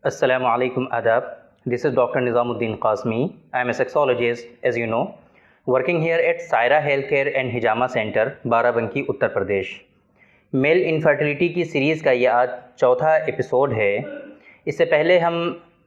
Assalamu alaikum adab. This is Dr. Nizamuddin Qasmi. I am a sexologist, as you know, working here at Saira Healthcare and Hijama Center, Barabanki, Uttar Pradesh. Male infertility की series का ये आज चौथा episode है। इससे पहले हम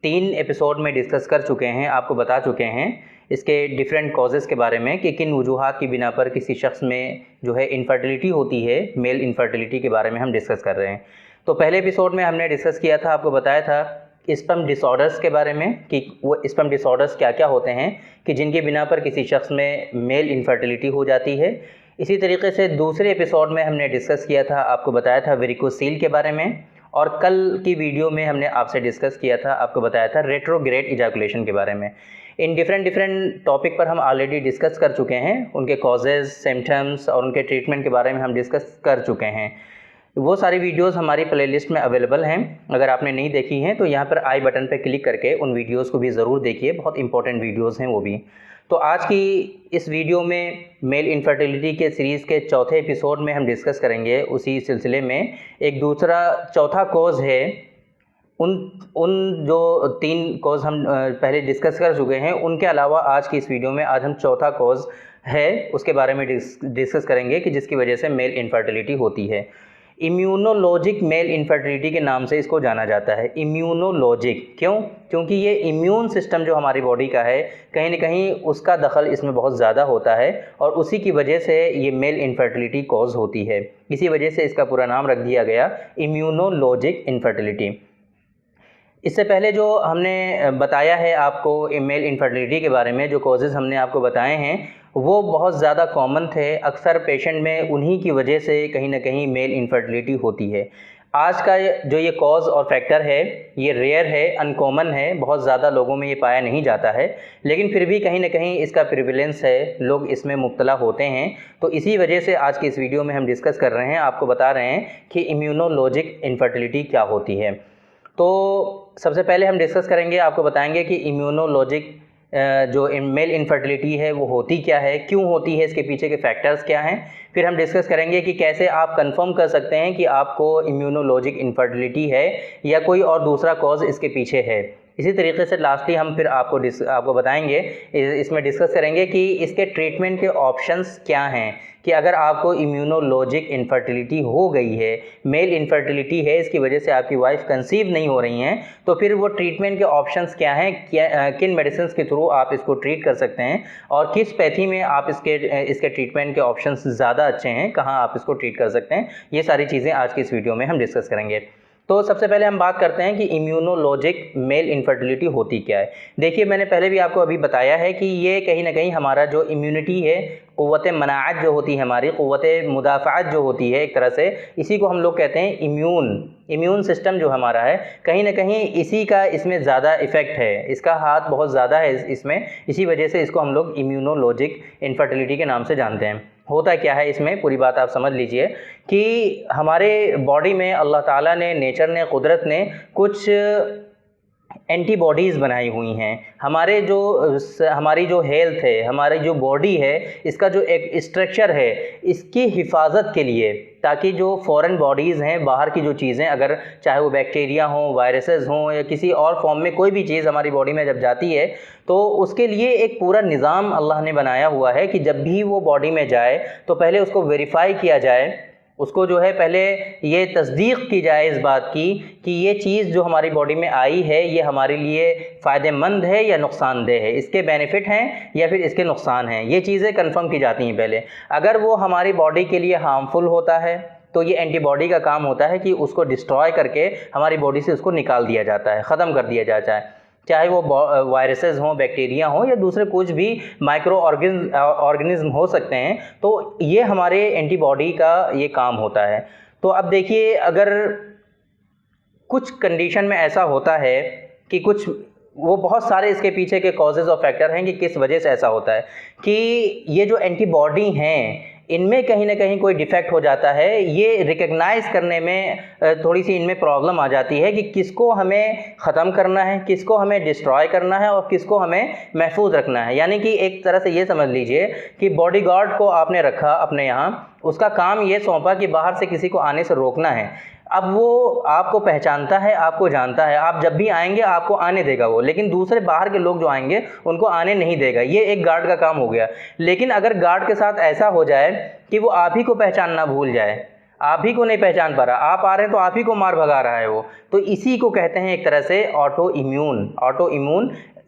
3 एपिसोड में डिस्कस कर चुके हैं, आपको बता चुके हैं इसके डिफरेंट कॉजेज़ के बारे में कि किन वजूहात की बिना पर किसी शख्स में जो है इनफर्टिलिटी होती है। मेल इनफर्टिलिटी के बारे में हम डिस्कस कर रहे हैं। तो पहले एपिसोड में हमने डिस्कस किया था, आपको बताया था स्पर्म डिसऑर्डर्स के बारे में कि वो स्पर्म डिसऑर्डर्स क्या क्या होते हैं कि जिनके बिना पर किसी शख्स में मेल इनफर्टिलिटी हो जाती है। इसी तरीके से दूसरे एपिसोड में हमने डिस्कस किया था, आपको बताया था वेरिकोसील के बारे में, और कल की वीडियो में हमने आपसे डिस्कस किया था, आपको बताया था रेट्रोग्रेड इजैकुलेशन के बारे में। इन डिफरेंट टॉपिक पर हम ऑलरेडी डिस्कस कर चुके हैं, उनके कॉजेज़, सिम्टम्स और उनके ट्रीटमेंट के बारे में हम डिस्कस कर चुके हैं। वो सारी वीडियोस हमारी प्लेलिस्ट में अवेलेबल हैं। अगर आपने नहीं देखी हैं तो यहाँ पर आई बटन पर क्लिक करके उन वीडियोस को भी ज़रूर देखिए, बहुत इंपॉर्टेंट वीडियोस हैं वो भी। तो आज की इस वीडियो में मेल इनफर्टिलिटी के सीरीज़ के चौथे एपिसोड में हम डिस्कस करेंगे। उसी सिलसिले में एक दूसरा चौथा कॉज है। उन जो 3 कॉज हम पहले डिस्कस कर चुके हैं, उनके अलावा आज की इस वीडियो में आज हम चौथा कॉज है उसके बारे में डिस्कस करेंगे कि जिसकी वजह से मेल इनफर्टिलिटी होती है। इम्यूनोलॉजिक मेल इनफर्टिलिटी के नाम से इसको जाना जाता है। इम्यूनोलॉजिक क्यों? क्योंकि ये इम्यून सिस्टम जो हमारी बॉडी का है, कहीं ना कहीं उसका दखल इसमें बहुत ज़्यादा होता है और उसी की वजह से ये मेल इनफर्टिलिटी कॉज होती है। इसी वजह से इसका पूरा नाम रख दिया गया इम्यूनोलॉजिक इनफर्टिलिटी। इससे पहले जो हमने बताया है आपको मेल इनफर्टिलिटी के बारे में, जो कॉजेज़ हमने आपको बताए हैं वो बहुत ज़्यादा कॉमन थे। अक्सर पेशेंट में उन्हीं की वजह से कहीं ना कहीं मेल इनफर्टिलिटी होती है। आज का जो ये कॉज और फैक्टर है ये रेयर है, अनकॉमन है, बहुत ज़्यादा लोगों में ये पाया नहीं जाता है, लेकिन फिर भी कहीं ना कहीं इसका प्रिविलेंस है, लोग इसमें मुब्तला होते हैं। तो इसी वजह से आज की इस वीडियो में हम डिस्कस कर रहे हैं, आपको बता रहे हैं कि इम्यूनोलॉजिक इनफर्टिलिटी क्या होती है। तो सबसे पहले हम डिस्कस करेंगे, आपको बताएंगे कि इम्यूनोलॉजिक जो मेल इनफर्टिलिटी है वो होती क्या है, क्यों होती है, इसके पीछे के फैक्टर्स क्या हैं। फिर हम डिस्कस करेंगे कि कैसे आप कंफर्म कर सकते हैं कि आपको इम्यूनोलॉजिक इनफर्टिलिटी है या कोई और दूसरा कॉज इसके पीछे है। इसी तरीके से लास्टली हम फिर आपको बताएंगे, इसमें डिस्कस करेंगे कि इसके ट्रीटमेंट के ऑप्शंस क्या हैं कि अगर आपको इम्यूनोलॉजिक इनफर्टिलिटी हो गई है, मेल इनफर्टिलिटी है, इसकी वजह से आपकी वाइफ कंसीव नहीं हो रही हैं, तो फिर वो ट्रीटमेंट के ऑप्शंस क्या हैं, किन मेडिसिन के थ्रू आप इसको ट्रीट कर सकते हैं और किस पैथी में आप इसके ट्रीटमेंट के ऑप्शंस ज़्यादा अच्छे हैं, कहाँ आप इसको ट्रीट कर सकते हैं। ये सारी चीज़ें आज की इस वीडियो में हम डिस्कस करेंगे। तो सबसे पहले हम बात करते हैं कि इम्यूनोलॉजिक मेल इनफर्टिलिटी होती क्या है। देखिए, मैंने पहले भी आपको अभी बताया है कि ये कहीं ना कहीं हमारा जो इम्यूनिटी है, क़ुव्वत मनाअत जो होती है, हमारी क़ुव्वत मुदाफ़अत जो होती है, एक तरह से इसी को हम लोग कहते हैं इम्यून सिस्टम जो हमारा है, कहीं ना कहीं इसी का इसमें ज़्यादा इफ़ेक्ट है, इसका हाथ बहुत ज़्यादा है इसमें। इसी वजह से इसको हम लोग इम्यूनोलॉजिक इनफर्टिलिटी के नाम से जानते हैं। होता क्या है इसमें, पूरी बात आप समझ लीजिए कि हमारे बॉडी में अल्लाह ताला ने, नेचर ने, कुदरत ने कुछ एंटीबॉडीज़ बनाई हुई हैं। हमारी जो हेल्थ है, हमारी जो बॉडी है, इसका जो एक स्ट्रक्चर है, इसकी हिफाजत के लिए, ताकि जो फॉरेन बॉडीज़ हैं, बाहर की जो चीज़ें, अगर चाहे वो बैक्टीरिया हों, वायरसेस हों या किसी और फॉर्म में कोई भी चीज़ हमारी बॉडी में जब जाती है, तो उसके लिए एक पूरा निज़ाम अल्लाह ने बनाया हुआ है कि जब भी वो बॉडी में जाए तो पहले उसको वेरीफाई किया जाए, उसको जो है पहले ये तस्दीक की जाए इस बात की कि ये चीज़ जो हमारी बॉडी में आई है ये हमारे लिए फ़ायदेमंद है या नुकसानदेह है, इसके बेनिफिट हैं या फिर इसके नुकसान हैं। ये चीज़ें कंफर्म की जाती हैं पहले। अगर वो हमारी बॉडी के लिए हार्मफुल होता है तो ये एंटीबॉडी का काम होता है कि उसको डिस्ट्रॉय करके हमारी बॉडी से उसको निकाल दिया जाता है, ख़त्म कर दिया जाता है, चाहे वो वायरसेस हों, बैक्टीरिया हों या दूसरे कुछ भी माइक्रो ऑर्गेनिज्म हो सकते हैं। तो ये हमारे एंटीबॉडी का ये काम होता है। तो अब देखिए, अगर कुछ कंडीशन में ऐसा होता है कि वो बहुत सारे इसके पीछे के कॉजेज़ और फैक्टर हैं कि किस वजह से ऐसा होता है कि ये जो एंटीबॉडी हैं इनमें कहीं ना कहीं कोई डिफेक्ट हो जाता है। ये रिकग्नाइज करने में थोड़ी सी इनमें प्रॉब्लम आ जाती है कि किसको हमें ख़त्म करना है, किसको हमें डिस्ट्रॉय करना है और किसको हमें महफूज रखना है। यानी कि एक तरह से ये समझ लीजिए कि बॉडीगार्ड को आपने रखा अपने यहाँ, उसका काम ये सौंपा कि बाहर से किसी को आने से रोकना है। अब वो आपको पहचानता है, आपको जानता है, आप जब भी आएंगे आपको आने देगा वो, लेकिन दूसरे बाहर के लोग जो आएंगे उनको आने नहीं देगा। ये एक गार्ड का काम हो गया। लेकिन अगर गार्ड के साथ ऐसा हो जाए कि वो आप ही को पहचानना भूल जाए, आप ही को नहीं पहचान पा रहा, आप आ रहे हैं तो आप ही को मार भगा रहा है वो, तो इसी को कहते हैं एक तरह से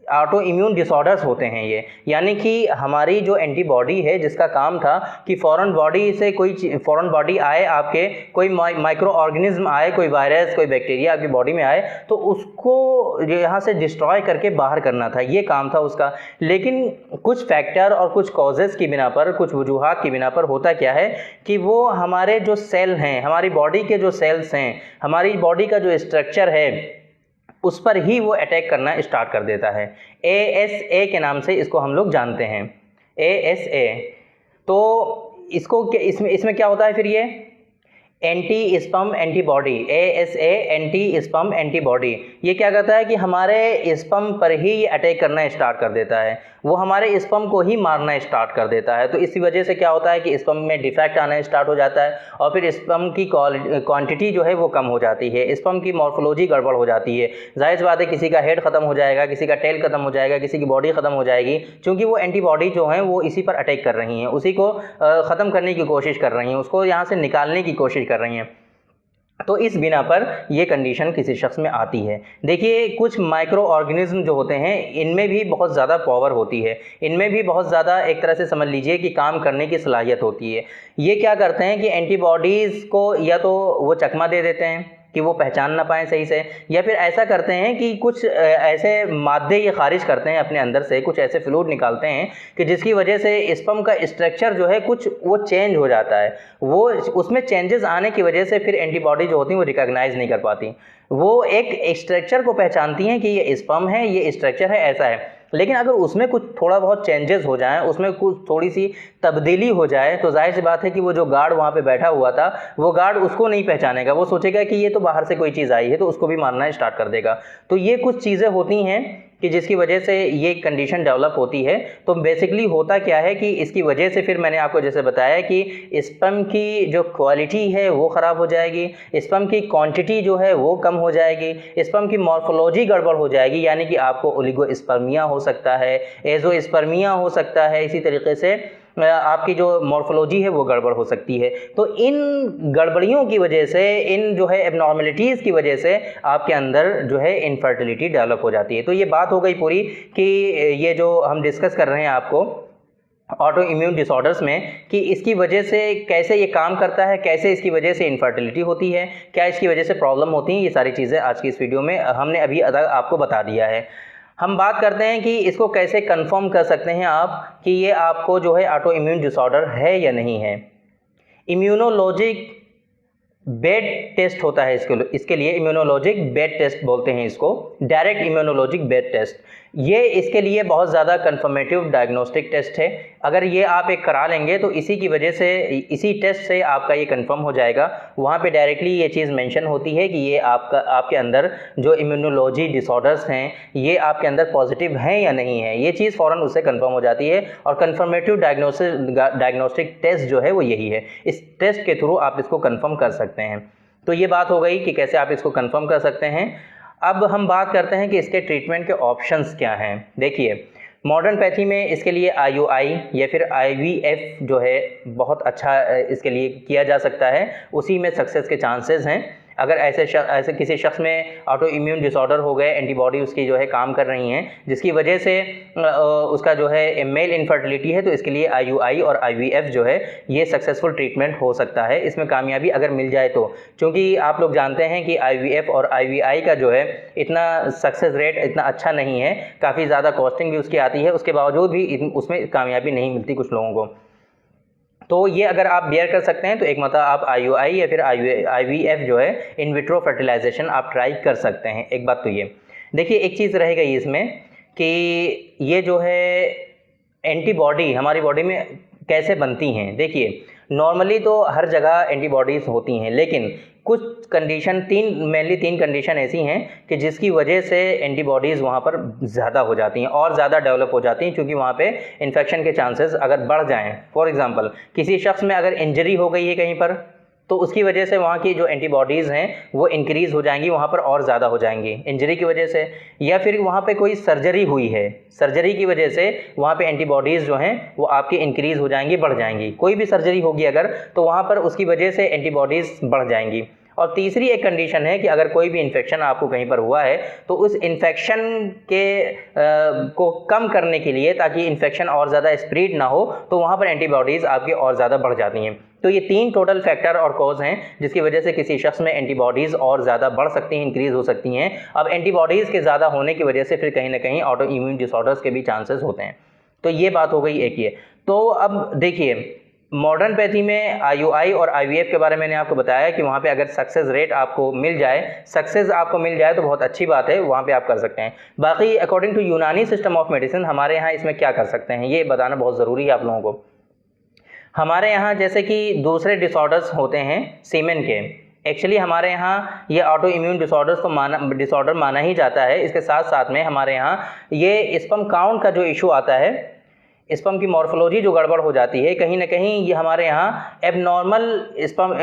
ऑटो इम्यून डिसऑर्डर्स होते हैं ये। यानी कि हमारी जो एंटीबॉडी है जिसका काम था कि फ़ौरन बॉडी आए आपके, कोई माइक्रो ऑर्गेनिज्म आए, कोई वायरस, कोई बैक्टीरिया आपकी बॉडी में आए तो उसको यहाँ से डिस्ट्रॉय करके बाहर करना था, ये काम था उसका। लेकिन कुछ फैक्टर और कुछ कॉजेज़ की बिना पर, कुछ वजूहात की बिना पर होता क्या है कि वो हमारे जो सेल हैं, हमारी बॉडी के जो सेल्स हैं, हमारी बॉडी का जो स्ट्रक्चर है उस पर ही वो अटैक करना स्टार्ट कर देता है। ASA के नाम से इसको हम लोग जानते हैं, ASA। तो इसमें क्या होता है फिर, ये anti sperm antibody, ASA anti sperm antibody, ये क्या करता है कि हमारे स्पर्म पर ही ये अटैक करना स्टार्ट कर देता है, वो हमारे स्पर्म को ही मारना स्टार्ट कर देता है। तो इसी वजह से क्या होता है कि स्पर्म में डिफेक्ट आना स्टार्ट हो जाता है और फिर स्पर्म की क्वांटिटी जो है वो कम हो जाती है, स्पर्म की मॉर्फोलॉजी गड़बड़ हो जाती है। जाहिर सी बात है किसी का हेड ख़त्म हो जाएगा, किसी का टेल ख़त्म हो जाएगा, किसी की बॉडी ख़त्म हो जाएगी, क्योंकि वो एंटीबॉडी जो हैं वो इसी पर अटैक कर रही हैं, उसी को ख़त्म करने की कोशिश कर रही हैं, उसको यहाँ से निकालने की कोशिश कर रही हैं। तो इस बिना पर ये कंडीशन किसी शख्स में आती है। देखिए कुछ माइक्रो ऑर्गेनिज्म जो होते हैं इनमें भी बहुत ज़्यादा पावर होती है, इनमें भी बहुत ज़्यादा एक तरह से समझ लीजिए कि काम करने की सलाहियत होती है। ये क्या करते हैं कि एंटीबॉडीज़ को या तो वो चकमा दे देते हैं कि वो पहचान ना पाएँ सही से, या फिर ऐसा करते हैं कि कुछ ऐसे मादे ये खारिज करते हैं अपने अंदर से, कुछ ऐसे फ्लूइड निकालते हैं कि जिसकी वजह से स्पर्म का स्ट्रक्चर जो है कुछ वो चेंज हो जाता है। वो उसमें चेंजेस आने की वजह से फिर एंटीबॉडी जो होती हैं वो रिकॉग्नाइज नहीं कर पाती, वो एक स्ट्रक्चर को पहचानती हैं कि ये स्पर्म है, ये स्ट्रक्चर है, ऐसा है। लेकिन अगर उसमें कुछ थोड़ा बहुत चेंजेस हो जाएं, उसमें कुछ थोड़ी सी तब्दीली हो जाए, तो जाहिर सी बात है कि वो जो गार्ड वहाँ पे बैठा हुआ था वो गार्ड उसको नहीं पहचानेगा, वो सोचेगा कि ये तो बाहर से कोई चीज़ आई है, तो उसको भी मारना स्टार्ट कर देगा। तो ये कुछ चीज़ें होती हैं कि जिसकी वजह से ये कंडीशन डेवलप होती है। तो बेसिकली होता क्या है कि इसकी वजह से फिर मैंने आपको जैसे बताया कि स्पर्म की जो क्वालिटी है वो ख़राब हो जाएगी, स्पर्म की क्वांटिटी जो है वो कम हो जाएगी, स्पर्म की मॉर्फोलॉजी गड़बड़ हो जाएगी, यानी कि आपको ओलिगोस्पर्मिया हो सकता है, एजोस्पर्मिया हो सकता है, इसी तरीके से आपकी जो मॉर्फोलॉजी है वो गड़बड़ हो सकती है। तो इन गड़बड़ियों की वजह से, इन जो है एबनॉर्मलिटीज़ की वजह से आपके अंदर जो है इनफर्टिलिटी डेवलप हो जाती है। तो ये बात हो गई पूरी कि ये जो हम डिस्कस कर रहे हैं आपको ऑटो इम्यून डिसऑर्डर्स में, कि इसकी वजह से कैसे ये काम करता है, कैसे इसकी वजह से इनफर्टिलिटी होती है, क्या इसकी वजह से प्रॉब्लम होती हैं, ये सारी चीज़ें आज की इस वीडियो में हमने अभी आपको बता दिया है। हम बात करते हैं कि इसको कैसे कंफर्म कर सकते हैं आप कि ये आपको जो है ऑटो इम्यून डिसऑर्डर है या नहीं है। इम्यूनोलॉजिक बेड टेस्ट होता है इसके लिए इम्यूनोलॉजिक बेड टेस्ट बोलते हैं इसको, डायरेक्ट इम्यूनोलॉजिक बेड टेस्ट। ये इसके लिए बहुत ज़्यादा कंफर्मेटिव डायग्नोस्टिक टेस्ट है। अगर ये आप एक करा लेंगे तो इसी की वजह से, इसी टेस्ट से आपका ये कंफर्म हो जाएगा। वहाँ पे डायरेक्टली ये चीज़ मेंशन होती है कि ये आपके अंदर जो इम्यूनोलॉजी डिसऑर्डर्स हैं ये आपके अंदर पॉजिटिव हैं या नहीं है, ये चीज़ फ़ौरन उससे कंफर्म हो जाती है। और कंफर्मेटिव डायग्नोस्टिक टेस्ट जो है वो यही है, इस टेस्ट के थ्रू आप इसको कंफर्म कर सकते हैं। तो ये बात हो गई कि कैसे आप इसको कंफर्म कर सकते हैं। अब हम बात करते हैं कि इसके ट्रीटमेंट के ऑप्शंस क्या हैं। देखिए मॉडर्न पैथी में इसके लिए IUI या फिर IVF जो है बहुत अच्छा इसके लिए किया जा सकता है, उसी में सक्सेस के चांसेस हैं। अगर ऐसे किसी शख्स में ऑटो इम्यून डिसऑर्डर हो गए, एंटीबॉडी उसकी जो है काम कर रही हैं जिसकी वजह से उसका जो है मेल इनफर्टिलिटी है, तो इसके लिए IUI और IVF जो है ये सक्सेसफुल ट्रीटमेंट हो सकता है, इसमें कामयाबी अगर मिल जाए तो। क्योंकि आप लोग जानते हैं कि IVF और IVI का जो है इतना सक्सेस रेट इतना अच्छा नहीं है, काफ़ी ज़्यादा कॉस्टिंग भी उसकी आती है, उसके बावजूद भी उसमें कामयाबी नहीं मिलती कुछ लोगों को। तो ये अगर आप बेयर कर सकते हैं तो एक मतलब आप IUI या फिर IVF जो है इन विट्रो फर्टिलाइजेशन आप ट्राई कर सकते हैं। एक बात तो ये देखिए, एक चीज़ रह गई इसमें कि ये जो है एंटीबॉडी हमारी बॉडी में कैसे बनती हैं। देखिए नॉर्मली तो हर जगह एंटीबॉडीज़ होती हैं, लेकिन कुछ कंडीशन मेनली तीन कंडीशन ऐसी हैं कि जिसकी वजह से एंटीबॉडीज़ वहाँ पर ज़्यादा हो जाती हैं और ज़्यादा डेवलप हो जाती हैं, क्योंकि वहाँ पे इन्फेक्शन के चांसेस अगर बढ़ जाएं। फॉर एग्जांपल किसी शख्स में अगर इंजरी हो गई है कहीं पर, तो उसकी वजह से वहाँ की जो एंटीबॉडीज़ हैं वो इंक्रीज़ हो जाएंगी, वहाँ पर और ज़्यादा हो जाएंगी इंजरी की वजह से। या फिर वहाँ पे कोई सर्जरी हुई है, सर्जरी की वजह से वहाँ पे एंटीबॉडीज़ जो हैं वो आपकी इंक्रीज़ हो जाएंगी, बढ़ जाएंगी। कोई भी सर्जरी होगी अगर, तो वहाँ पर उसकी वजह से एंटीबॉडीज़ बढ़ जाएंगी। और तीसरी एक कंडीशन है कि अगर कोई भी इन्फेक्शन आपको कहीं पर हुआ है तो उस इन्फेक्शन को कम करने के लिए, ताकि इन्फेक्शन और ज़्यादा स्प्रेड ना हो, तो वहाँ पर एंटीबॉडीज़ आपकी और ज़्यादा बढ़ जाती हैं। तो ये 3 टोटल फैक्टर और कॉज हैं जिसकी वजह से किसी शख्स में एंटीबॉडीज़ और ज़्यादा बढ़ सकती हैं, इंक्रीज़ हो सकती हैं। अब एंटीबॉडीज़ के ज़्यादा होने की वजह से फिर कहीं ना कहीं ऑटो इम्यून डिसऑर्डर्स के भी चांसेस होते हैं। तो ये बात हो गई एक ये। तो अब देखिए, मॉडर्न पैथी में IUI और IVF के बारे में मैंने आपको बताया कि वहाँ पे अगर सक्सेस रेट आपको मिल जाए, सक्सेस आपको मिल जाए तो बहुत अच्छी बात है, वहाँ पे आप कर सकते हैं। बाकी अकॉर्डिंग टू यूनानी सिस्टम ऑफ मेडिसिन हमारे यहाँ इसमें क्या कर सकते हैं, ये बताना बहुत ज़रूरी है आप लोगों को। हमारे यहाँ जैसे कि दूसरे डिसऑर्डर्स होते हैं सीमेन के, एक्चुअली हमारे यहाँ ये ऑटो इम्यून डिसऑर्डर्स को डिसऑर्डर माना ही जाता है। इसके साथ साथ में हमारे यहाँ ये स्पर्म काउंट का जो इशू आता है, स्पर्म की मॉर्फोलॉजी जो गड़बड़ हो जाती है, कहीं ना कहीं ये हमारे यहाँ एबनॉर्मल स्पर्म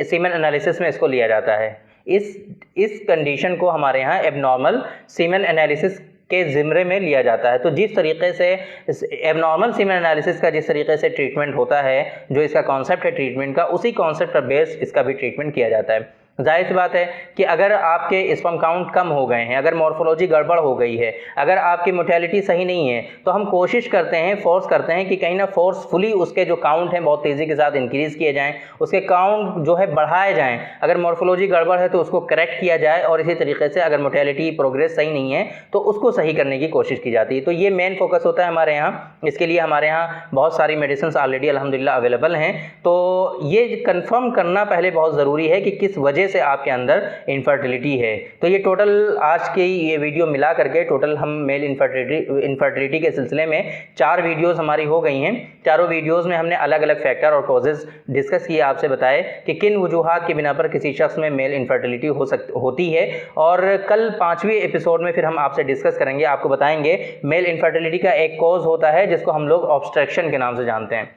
सीमेन एनालिसिस में इसको लिया जाता है। इस कंडीशन को हमारे यहाँ एबनॉर्मल सीमेन एनालिसिस के ज़िम्रे में लिया जाता है। तो जिस तरीके से एबनॉर्मल सीमेन एनालिसिस का जिस तरीके से ट्रीटमेंट होता है, जो इसका कॉन्सेप्ट है ट्रीटमेंट का, उसी कॉन्सेप्ट पर बेस इसका भी ट्रीटमेंट किया जाता है। जाहिर सी बात है कि अगर आपके स्पर्म काउंट कम हो गए हैं, अगर मॉर्फोलॉजी गड़बड़ हो गई है, अगर आपकी मोर्टेलिटी सही नहीं है, तो हम कोशिश करते हैं, फोर्स करते हैं कि कहीं ना फोर्सफुली उसके जो काउंट हैं बहुत तेज़ी के साथ इंक्रीज़ किए जाएं, उसके काउंट जो है बढ़ाए जाएं। अगर मॉर्फोलॉजी गड़बड़ है तो उसको करेक्ट किया जाए, और इसी तरीके से अगर मोर्टेलिटी प्रोग्रेस सही नहीं है तो उसको सही करने की कोशिश की जाती है। तो ये मेन फोकस होता है हमारे यहाँ। इसके लिए हमारे यहाँ बहुत सारी मेडिसिन ऑलरेडी अल्हम्दुलिल्लाह अवेलेबल हैं। तो ये कंफर्म करना पहले बहुत ज़रूरी है कि किस वजह से आपके अंदर इनफर्टिलिटी है। तो ये टोटल आज के ये वीडियो मिला करके टोटल हम मेल इनफर्टिलिटी के सिलसिले में 4 वीडियोस हमारी हो गई हैं। चारों वीडियोस में हमने अलग अलग फैक्टर और कॉजेज़ डिस्कस किए, आपसे बताए कि किन वजूहात की बिना पर किसी शख्स में मेल इनफर्टिलिटी होती है। और कल 5वें एपिसोड में फिर हम आपसे डिस्कस करेंगे, आपको बताएंगे मेल इनफर्टिलिटी का एक कॉज होता है जिसको हम लोग ऑब्स्ट्रक्शन के नाम से जानते हैं।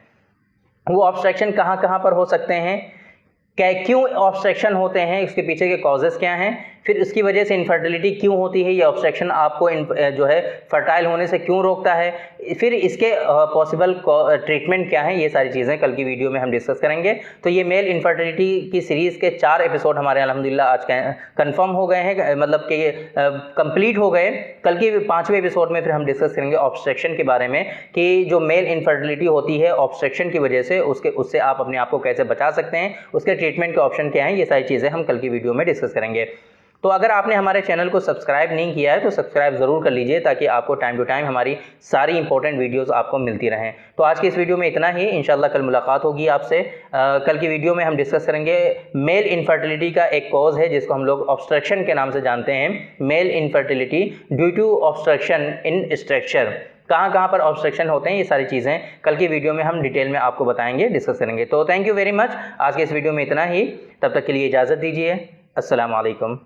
वो ऑब्स्ट्रक्शन कहाँ कहाँ पर हो सकते हैं, क्यों ऑब्स्ट्रक्शन होते हैं, इसके पीछे के कॉजेज़ क्या हैं, फिर इसकी वजह से इनफर्टिलिटी क्यों होती है, ये ऑब्स्ट्रक्शन आपको जो है फर्टाइल होने से क्यों रोकता है, फिर इसके पॉसिबल ट्रीटमेंट क्या है, ये सारी चीज़ें कल की वीडियो में हम डिस्कस करेंगे। तो ये मेल इनफर्टिलिटी की सीरीज़ के 4 एपिसोड हमारे अल्हम्दुलिल्लाह आज कंफर्म हो गए हैं, मतलब कि कंप्लीट हो गए। कल के 5वें एपिसोड में फिर हम डिस्कस करेंगे ऑब्स्ट्रक्शन के बारे में, कि जो मेल इनफर्टिलिटी होती है ऑब्स्ट्रक्शन की वजह से, उससे आप अपने आप को कैसे बचा सकते हैं, उसके ट्रीटमेंट के ऑप्शन क्या हैं, ये सारी चीज़ें हम कल की वीडियो में डिस्कस करेंगे। तो अगर आपने हमारे चैनल को सब्सक्राइब नहीं किया है तो सब्सक्राइब ज़रूर कर लीजिए, ताकि आपको टाइम टू टाइम हमारी सारी इंपॉर्टेंट वीडियोस आपको मिलती रहें। तो आज की इस वीडियो में इतना ही, इंशाल्लाह कल मुलाकात होगी आपसे। कल की वीडियो में हम डिस्कस करेंगे मेल इनफर्टिलिटी का एक कॉज है जिसको हम लोग ऑब्स्ट्रक्शन के नाम से जानते हैं, male infertility due to obstruction in structure. कहाँ कहाँ पर ऑब्स्ट्रक्शन होते हैं, ये सारी चीज़ें कल की वीडियो में हम डिटेल में आपको बताएंगे, डिस्कस करेंगे। तो थैंक यू वेरी मच। आज के इस वीडियो में इतना ही, तब तक के लिए इजाज़त दीजिए। अस्सलाम वालेकुम।